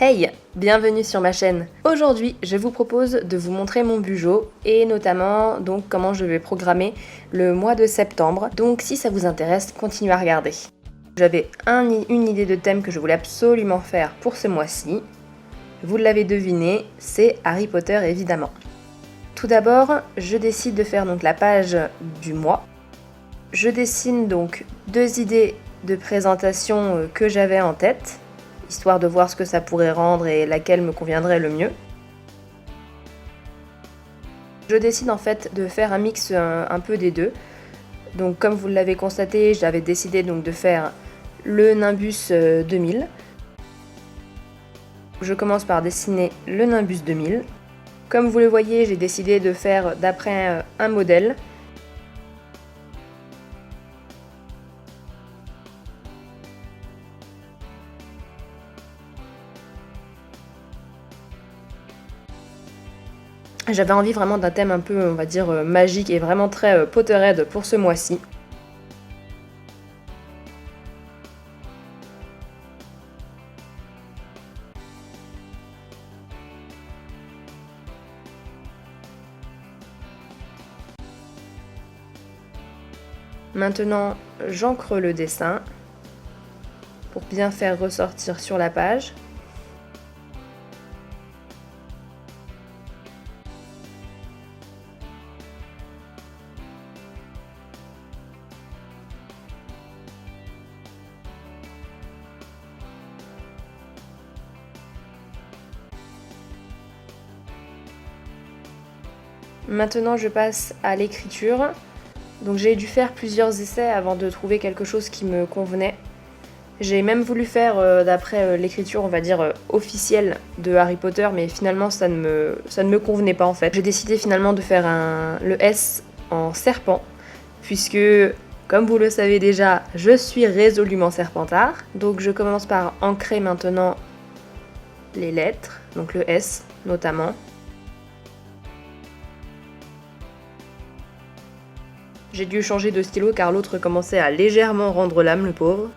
Hey, bienvenue sur ma chaîne. Aujourd'hui, je vous propose de vous montrer mon bujo et notamment donc comment je vais programmer le mois de septembre. Donc si ça vous intéresse, continuez à regarder. J'avais une idée de thème que je voulais absolument faire pour ce mois-ci. Vous l'avez deviné, c'est Harry Potter évidemment. Tout d'abord, je décide de faire donc la page du mois. Je dessine donc 2 idées de présentation que j'avais en tête, histoire de voir ce que ça pourrait rendre et laquelle me conviendrait le mieux. Je décide en fait de faire un mix un peu des deux. Donc comme vous l'avez constaté, j'avais décidé donc de faire le Nimbus 2000. Je commence par dessiner le Nimbus 2000. Comme vous le voyez, j'ai décidé de faire d'après un modèle. J'avais envie vraiment d'un thème un peu, on va dire, magique et vraiment très Potterhead pour ce mois-ci. Maintenant, j'encre le dessin pour bien faire ressortir sur la page. Maintenant, je passe à l'écriture. Donc j'ai dû faire plusieurs essais avant de trouver quelque chose qui me convenait. J'ai même voulu faire d'après l'écriture, on va dire, officielle de Harry Potter, mais finalement ça ne me convenait pas en fait. J'ai décidé finalement de faire le S en serpent, puisque, comme vous le savez déjà, je suis résolument serpentard. Donc je commence par ancrer maintenant les lettres, donc le S notamment. J'ai dû changer de stylo car l'autre commençait à légèrement rendre l'âme, le pauvre.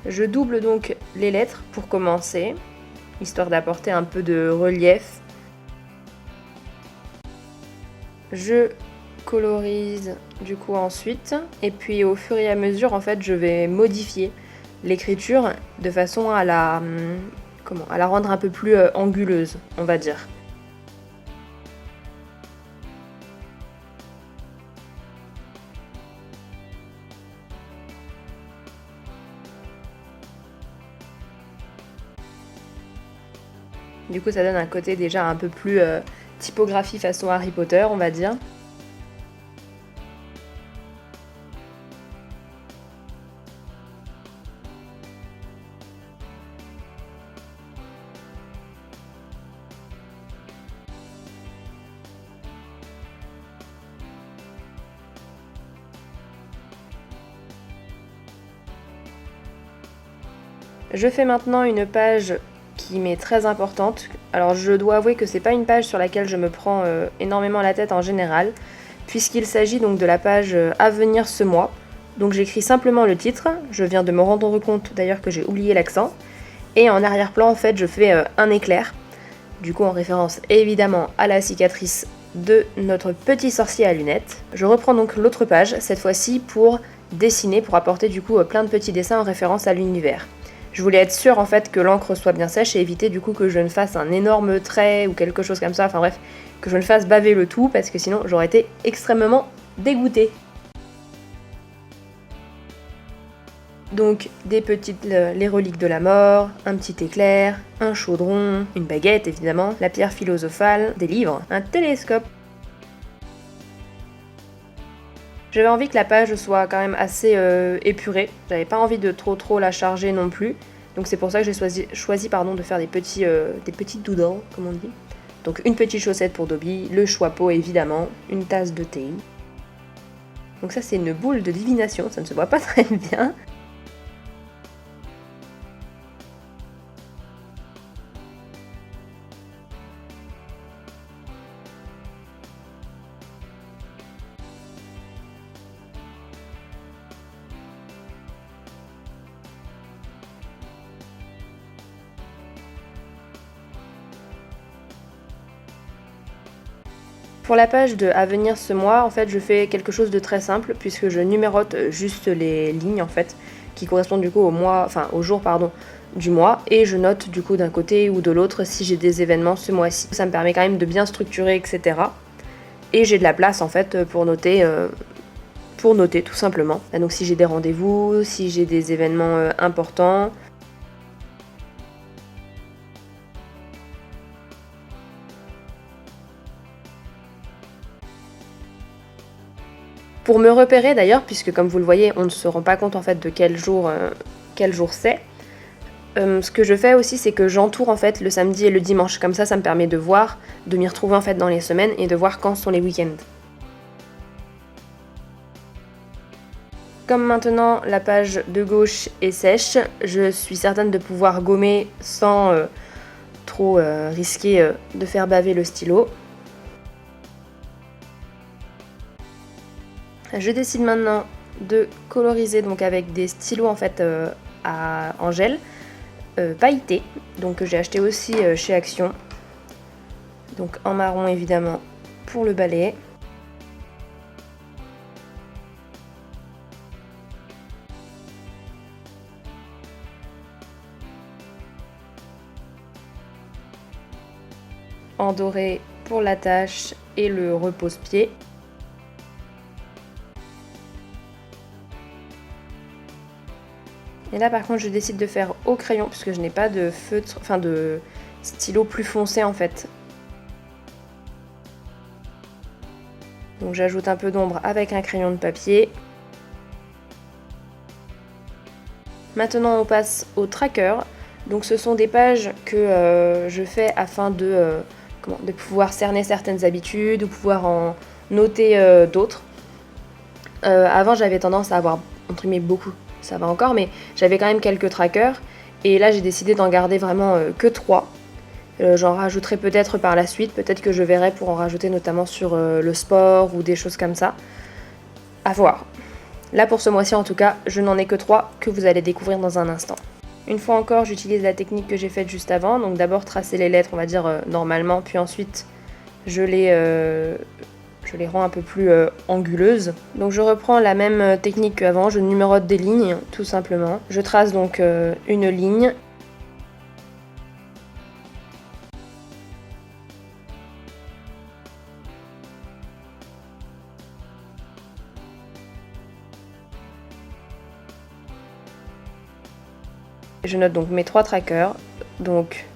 Je double donc les lettres pour commencer, histoire d'apporter un peu de relief. Je colorise du coup ensuite, et puis au fur et à mesure, en fait, je vais modifier l'écriture de façon à la rendre un peu plus anguleuse, on va dire. Du coup, ça donne un côté déjà un peu plus typographie façon Harry Potter, on va dire. Je fais maintenant une page qui m'est très importante. Alors je dois avouer que c'est pas une page sur laquelle je me prends énormément la tête en général, puisqu'il s'agit donc de la page à venir ce mois. Donc j'écris simplement le titre, je viens de me rendre compte d'ailleurs que j'ai oublié l'accent, et en arrière-plan en fait je fais un éclair, du coup en référence évidemment à la cicatrice de notre petit sorcier à lunettes. Je reprends donc l'autre page, cette fois-ci pour dessiner, pour apporter du coup plein de petits dessins en référence à l'univers. Je voulais être sûre en fait que l'encre soit bien sèche et éviter du coup que je ne fasse un énorme trait ou quelque chose comme ça, enfin bref, que je ne fasse baver le tout parce que sinon j'aurais été extrêmement dégoûtée. Donc les reliques de la mort, un petit éclair, un chaudron, une baguette évidemment, la pierre philosophale, des livres, un télescope. J'avais envie que la page soit quand même assez épurée, j'avais pas envie de trop la charger non plus, donc c'est pour ça que j'ai choisi de faire des petits doodles, comme on dit. Donc une petite chaussette pour Dobby, le chapeau évidemment, une tasse de thé. Donc ça c'est une boule de divination, ça ne se voit pas très bien. Pour la page de à venir ce mois, en fait, je fais quelque chose de très simple puisque je numérote juste les lignes en fait qui correspondent du coup au mois, enfin au jour pardon du mois et je note du coup d'un côté ou de l'autre si j'ai des événements ce mois-ci. Ça me permet quand même de bien structurer etc. Et j'ai de la place en fait pour noter tout simplement. Donc si j'ai des rendez-vous, si j'ai des événements importants. Pour me repérer d'ailleurs, puisque comme vous le voyez, on ne se rend pas compte en fait de quel jour c'est. Ce que je fais aussi, c'est que j'entoure en fait le samedi et le dimanche. Comme ça me permet de voir, de m'y retrouver en fait dans les semaines et de voir quand sont les week-ends. Comme maintenant la page de gauche est sèche, je suis certaine de pouvoir gommer sans trop risquer de faire baver le stylo. Je décide maintenant de coloriser donc avec des stylos en fait en gel pailletés, donc que j'ai acheté aussi chez Action. Donc en marron évidemment pour le balai. En doré pour l'attache et le repose-pied. Et là par contre je décide de faire au crayon puisque je n'ai pas de feutre, enfin de stylo plus foncé en fait. Donc j'ajoute un peu d'ombre avec un crayon de papier. Maintenant on passe au tracker. Donc ce sont des pages que je fais afin de pouvoir cerner certaines habitudes ou pouvoir en noter d'autres. Avant j'avais tendance à avoir entre guillemets beaucoup, ça va encore, mais j'avais quand même quelques trackers et là j'ai décidé d'en garder vraiment que 3. J'en rajouterai peut-être par la suite, peut-être que je verrai pour en rajouter notamment sur le sport ou des choses comme ça. À voir. Là pour ce mois-ci en tout cas, je n'en ai que 3 que vous allez découvrir dans un instant. Une fois encore, j'utilise la technique que j'ai faite juste avant, donc d'abord tracer les lettres, on va dire normalement, puis ensuite je les rends un peu plus anguleuses. Donc je reprends la même technique qu'avant, je numérote des lignes, tout simplement. Je trace donc une ligne. Je note donc mes 3 trackers, donc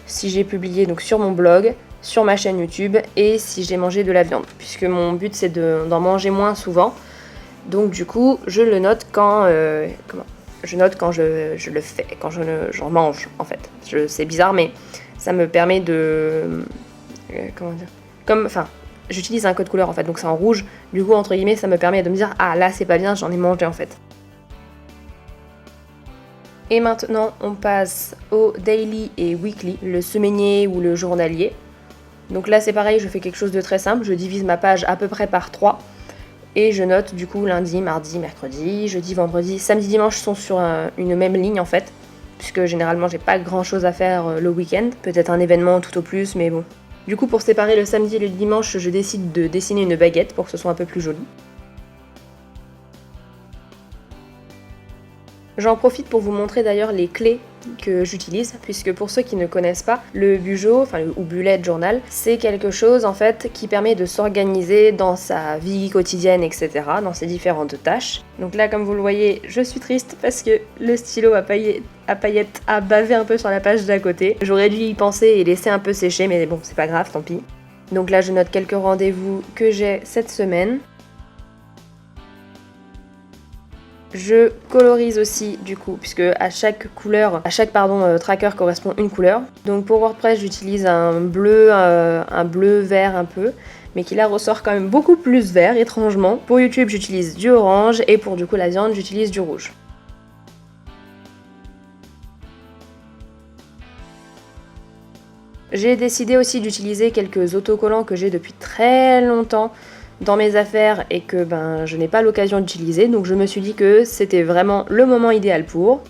si j'ai publié donc sur mon blog, sur ma chaîne YouTube et si j'ai mangé de la viande, puisque mon but c'est d'en manger moins souvent. Donc du coup, je le note quand je le fais, quand j'en mange en fait. C'est bizarre, mais ça me permet de j'utilise un code couleur en fait, donc c'est en rouge. Du coup, entre guillemets, ça me permet de me dire ah là c'est pas bien, j'en ai mangé en fait. Et maintenant, on passe au daily et weekly, le semainier ou le journalier. Donc là, c'est pareil, je fais quelque chose de très simple. Je divise ma page à peu près par 3. Et je note du coup lundi, mardi, mercredi, jeudi, vendredi, samedi, dimanche sont sur une même ligne en fait. Puisque généralement, j'ai pas grand chose à faire le week-end. Peut-être un événement tout au plus, mais bon. Du coup, pour séparer le samedi et le dimanche, je décide de dessiner une baguette pour que ce soit un peu plus joli. J'en profite pour vous montrer d'ailleurs les clés que j'utilise, puisque pour ceux qui ne connaissent pas, le Bujo, ou bullet journal, c'est quelque chose en fait qui permet de s'organiser dans sa vie quotidienne, etc., dans ses différentes tâches. Donc là, comme vous le voyez, je suis triste parce que le stylo à paillettes a bavé un peu sur la page d'à côté. J'aurais dû y penser et laisser un peu sécher, mais bon, c'est pas grave, tant pis. Donc là, je note quelques rendez-vous que j'ai cette semaine. Je colorise aussi du coup, puisque à chaque tracker correspond une couleur. Donc pour WordPress, j'utilise un bleu vert un peu, mais qui là ressort quand même beaucoup plus vert, étrangement. Pour YouTube, j'utilise du orange, et pour du coup la viande, j'utilise du rouge. J'ai décidé aussi d'utiliser quelques autocollants que j'ai depuis très longtemps dans mes affaires et que je n'ai pas l'occasion d'utiliser, donc je me suis dit que c'était vraiment le moment idéal pour.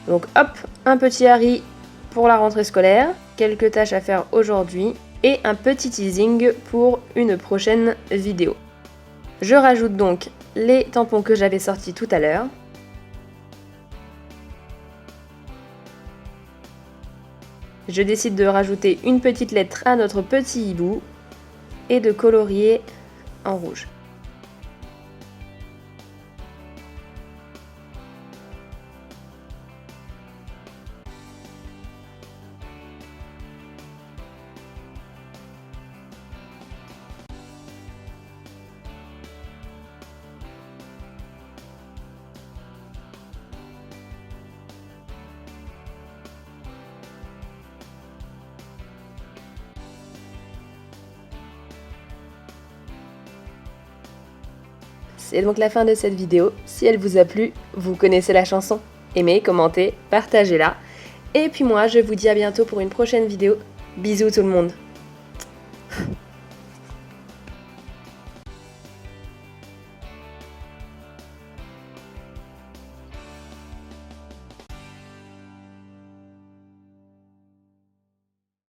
Donc hop, un petit Harry pour la rentrée scolaire, quelques tâches à faire aujourd'hui et un petit teasing pour une prochaine vidéo. Je rajoute donc les tampons que j'avais sortis tout à l'heure. Je décide de rajouter une petite lettre à notre petit hibou et de colorier en rouge. C'est donc la fin de cette vidéo. Si elle vous a plu, vous connaissez la chanson. Aimez, commentez, partagez-la. Et puis moi, je vous dis à bientôt pour une prochaine vidéo. Bisous tout le monde!